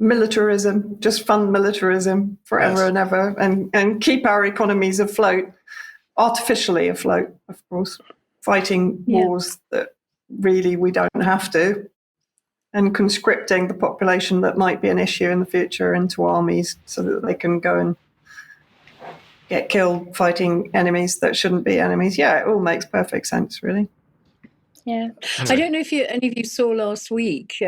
militarism, just fund militarism forever and ever, and keep our economies afloat, artificially afloat, of course, fighting wars that really we don't have to, and conscripting the population that might be an issue in the future into armies so that they can go and get killed fighting enemies that shouldn't be enemies. Yeah, it all makes perfect sense, really. Yeah. I don't know if any of you saw last week,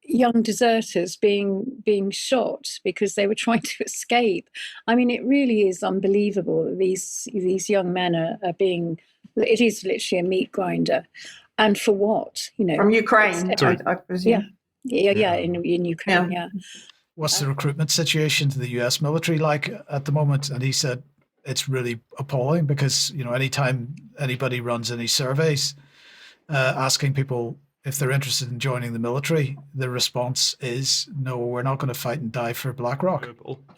young deserters being shot because they were trying to escape. I mean, it really is unbelievable that these young men are being, it is literally a meat grinder. And for what? From Ukraine, I presume. Yeah, in Ukraine, yeah. What's the recruitment situation to the US military like at the moment? And he said it's really appalling because, anytime anybody runs any surveys asking people if they're interested in joining the military, the response is, no, we're not going to fight and die for BlackRock.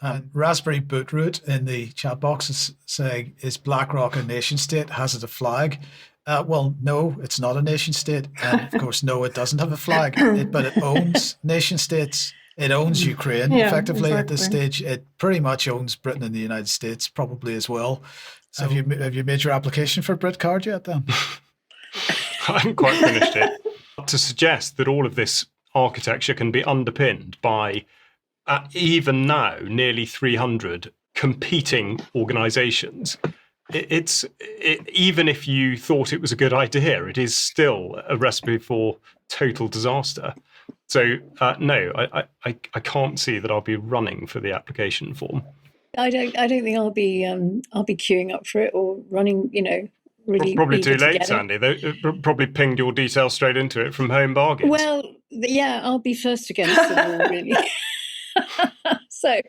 And Raspberry Bootroot in the chat box is saying, is BlackRock a nation state? Has it a flag? Well, no, it's not a nation state. And of course, no, it doesn't have a flag, but it owns nation states. It owns Ukraine effectively at this stage. It pretty much owns Britain and the United States probably as well. So, have you made your application for BritCard yet then? I haven't quite finished it. To suggest that all of this architecture can be underpinned by even now nearly 300 competing organisations, even if you thought it was a good idea, it is still a recipe for total disaster. So no, I can't see that I'll be running for the application form. I don't think I'll be queuing up for it or running. Really probably too late, Sandy. They probably pinged your details straight into it from Home Bargains. Well, yeah, I'll be first against them all, really. So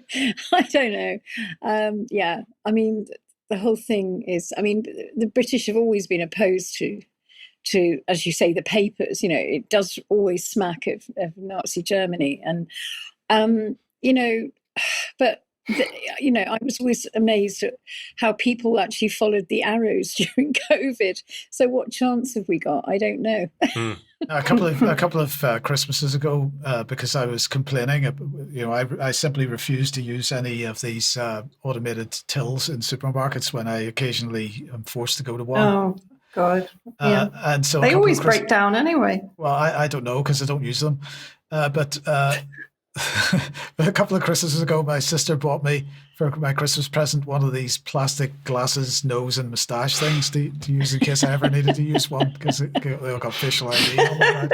I don't know. Yeah, I mean, the whole thing is. I mean, the British have always been opposed to, as you say, the papers. It does always smack of Nazi Germany, and but. I was always amazed at how people actually followed the arrows during COVID. So what chance have we got? I don't know. A couple of Christmases ago, because I was complaining, I simply refused to use any of these automated tills in supermarkets when I occasionally am forced to go to one. Oh God! Yeah, and so they always break down anyway. Well, I don't know because I don't use them, but. A couple of Christmases ago, my sister bought me for my Christmas present one of these plastic glasses, nose and moustache things to use in case I ever needed to use one because they all got facial ID on them.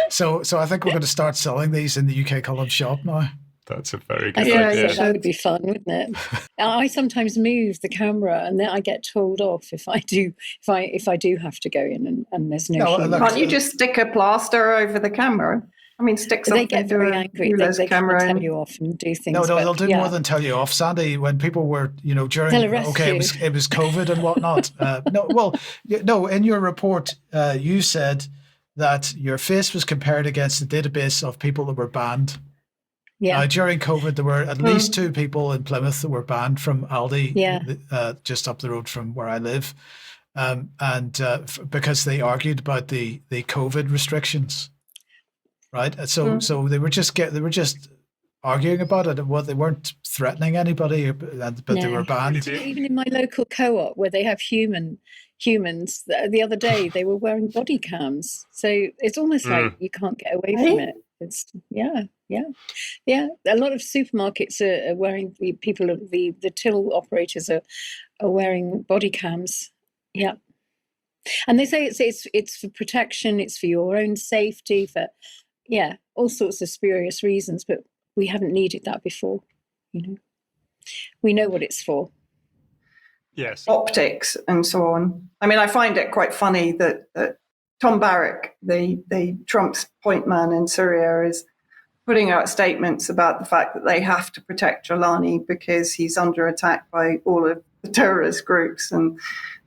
So I think we're going to start selling these in the UK Column shop now. That's a very good idea. Yeah, that would be fun, wouldn't it? I sometimes move the camera, and then I get told off if I do have to go in and there's no. Can't you just stick a plaster over the camera? I mean, stick something. They get very angry. They tell you off and do things. No, they'll do more than tell you off, Sandy. when people were, during it was COVID and whatnot. In your report, you said that your face was compared against the database of people that were banned. Yeah. Now, during COVID, there were at least 2 people in Plymouth that were banned from Aldi, just up the road from where I live, because they argued about the COVID restrictions. Right, so they were just arguing about it. Well, they weren't threatening anybody, but they were banned. Even in my local co-op, where they have humans, the other day they were wearing body cams. So it's almost like you can't get away from it. It's yeah. A lot of supermarkets are wearing the till operators are wearing body cams. Yeah, and they say it's for protection. It's for your own safety. All sorts of spurious reasons, but we haven't needed that before. We know what it's for. Yes, optics and so on. I mean, I find it quite funny that Tom Barrack, the Trump's point man in Syria, is putting out statements about the fact that they have to protect Jolani because he's under attack by all of the terrorist groups, and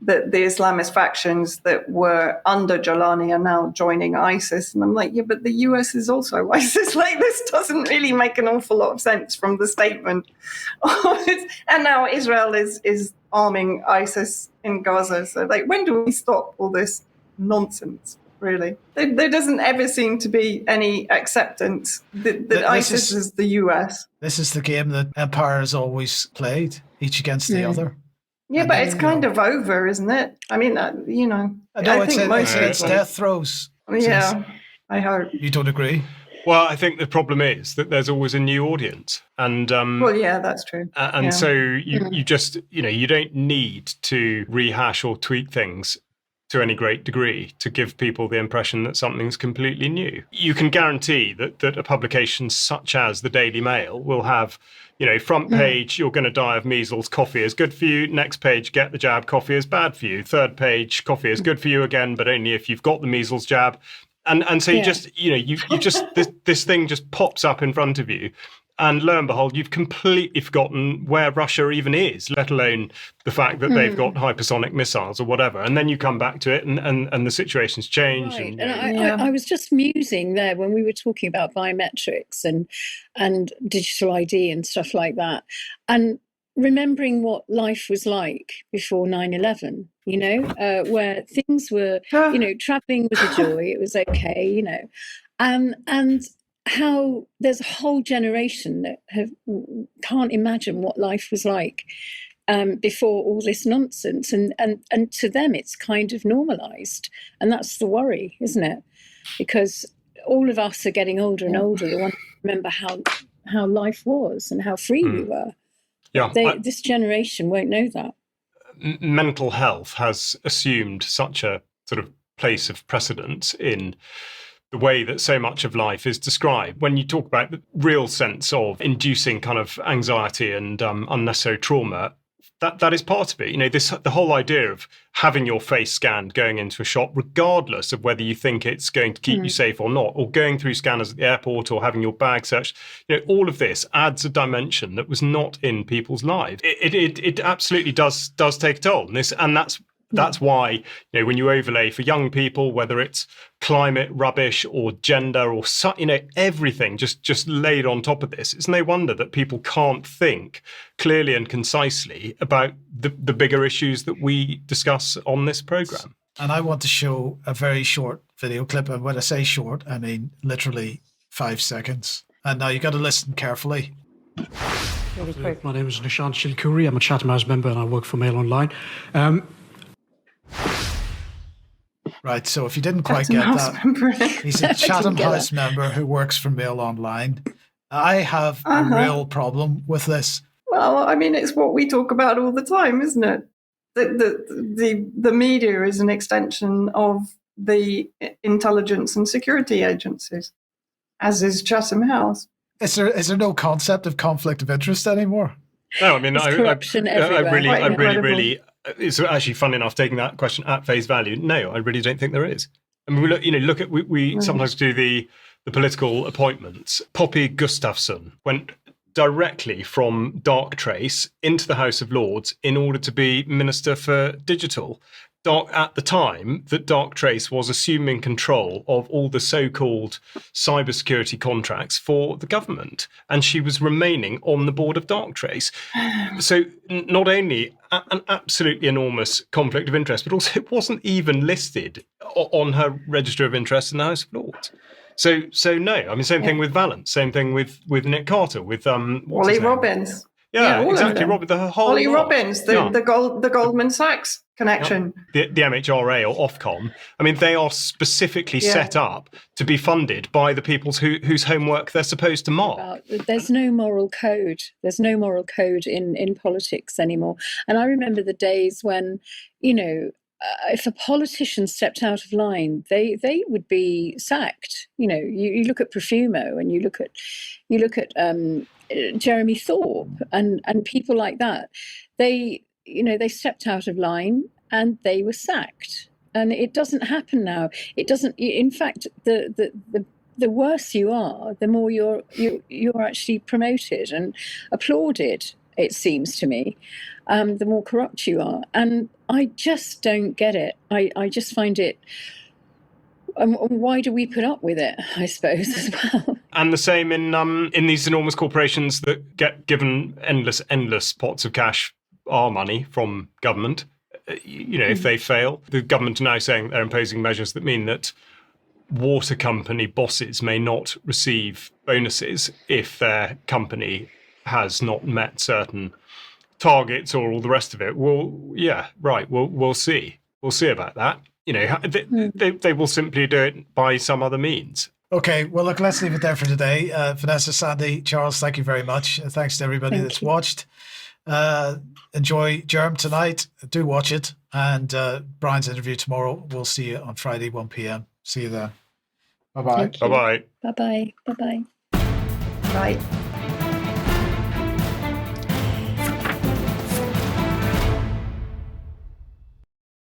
that the Islamist factions that were under Jolani are now joining ISIS. And I'm like, yeah, but the US is also ISIS. Like, this doesn't really make an awful lot of sense from the statement. And now Israel is arming ISIS in Gaza. So, like, when do we stop all this nonsense? really. There doesn't ever seem to be any acceptance that ISIS is the US. This is the game that empire has always played, each against the other. Yeah, And but then, it's kind of over, isn't it? I mean, you know, I think most it's people. death throes. Yeah, I hope. You don't agree? Well, I think the problem is that there's always a new audience, and well, yeah, that's true. And so you just, you don't need to rehash or tweak things to any great degree to give people the impression that something's completely new. You can guarantee that a publication such as the Daily Mail will have, front page, you're going to die of measles, coffee is good for you. Next page, get the jab, coffee is bad for you. Third page, coffee is good for you again, but only if you've got the measles jab. And so you just, you just, this thing just pops up in front of you. And lo and behold, you've completely forgotten where Russia even is, let alone the fact that they've got hypersonic missiles or whatever. And then you come back to it and the situation's changed. Right. And I was just musing there when we were talking about biometrics and digital ID and stuff like that. And remembering what life was like before 9/11, where things were, traveling was a joy, it was okay, and how there's a whole generation that can't imagine what life was like before all this nonsense, and to them it's kind of normalized, and that's the worry, isn't it? Because all of us are getting older and older. They want to remember how life was and how free we were. Yeah, this generation won't know that. Mental health has assumed such a sort of place of precedence in the way that so much of life is described. When you talk about the real sense of inducing kind of anxiety and unnecessary trauma, that is part of it. The whole idea of having your face scanned going into a shop, regardless of whether you think it's going to keep you safe or not, or going through scanners at the airport, or having your bag searched, all of this adds a dimension that was not in people's lives. It absolutely does take a toll, and that's why, when you overlay for young people, whether it's climate rubbish or gender or, everything just laid on top of this, it's no wonder that people can't think clearly and concisely about the bigger issues that we discuss on this programme. And I want to show a very short video clip. And when I say short, I mean literally 5 seconds. And now you got to listen carefully. Really quick. My name is Nishant Shilkuri. I'm a Chatham House member and I work for Mail Online. Right, so if you didn't quite get that, he's a Chatham House member who works for Mail Online. I have a real problem with this. Well, I mean, it's what we talk about all the time, isn't it? The media is an extension of the intelligence and security agencies, as is Chatham House. Is there no concept of conflict of interest anymore? No, I mean, I really, it's actually fun enough taking that question at face value. No, I really don't think there is. I mean, we sometimes do the political appointments. Poppy Gustafsson went directly from Dark Trace into the House of Lords in order to be Minister for Digital. At the time that Dark Trace was assuming control of all the so-called cybersecurity contracts for the government, and she was remaining on the board of Dark Trace. So not only an absolutely enormous conflict of interest, but also it wasn't even listed on her register of interest in the House of Lords. So no, I mean, same thing with Valance, same thing with Nick Carter, with Ollie Robbins. Yeah, exactly. The whole Ollie Robbins, the Goldman Sachs connection. The MHRA or Ofcom. I mean, they are specifically set up to be funded by the people whose homework they're supposed to mark. There's no moral code. There's no moral code in politics anymore. And I remember the days when, if a politician stepped out of line, they would be sacked. You look at Profumo and you look at Jeremy Thorpe and people like that. They stepped out of line and they were sacked. And it doesn't happen now. It doesn't. In fact, the worse you are, the more you're actually promoted and applauded. It seems to me, the more corrupt you are, and I just don't get it. I just find it. Why do we put up with it? I suppose as well. And the same in these enormous corporations that get given endless pots of cash, our money from government. If they fail, the government are now saying they're imposing measures that mean that water company bosses may not receive bonuses if their company has not met certain targets or all the rest of it. Well, yeah, right. We'll see. We'll see about that. You know, they will simply do it by some other means. Okay, well, look, let's leave it there for today. Vanessa, Sandy, Charles, thank you very much. Thanks to everybody that's watched. Enjoy Germ tonight. Do watch it. And Brian's interview tomorrow. We'll see you on Friday, 1 p.m. See you then. Bye-bye. Bye-bye. Bye-bye. Bye-bye. Right.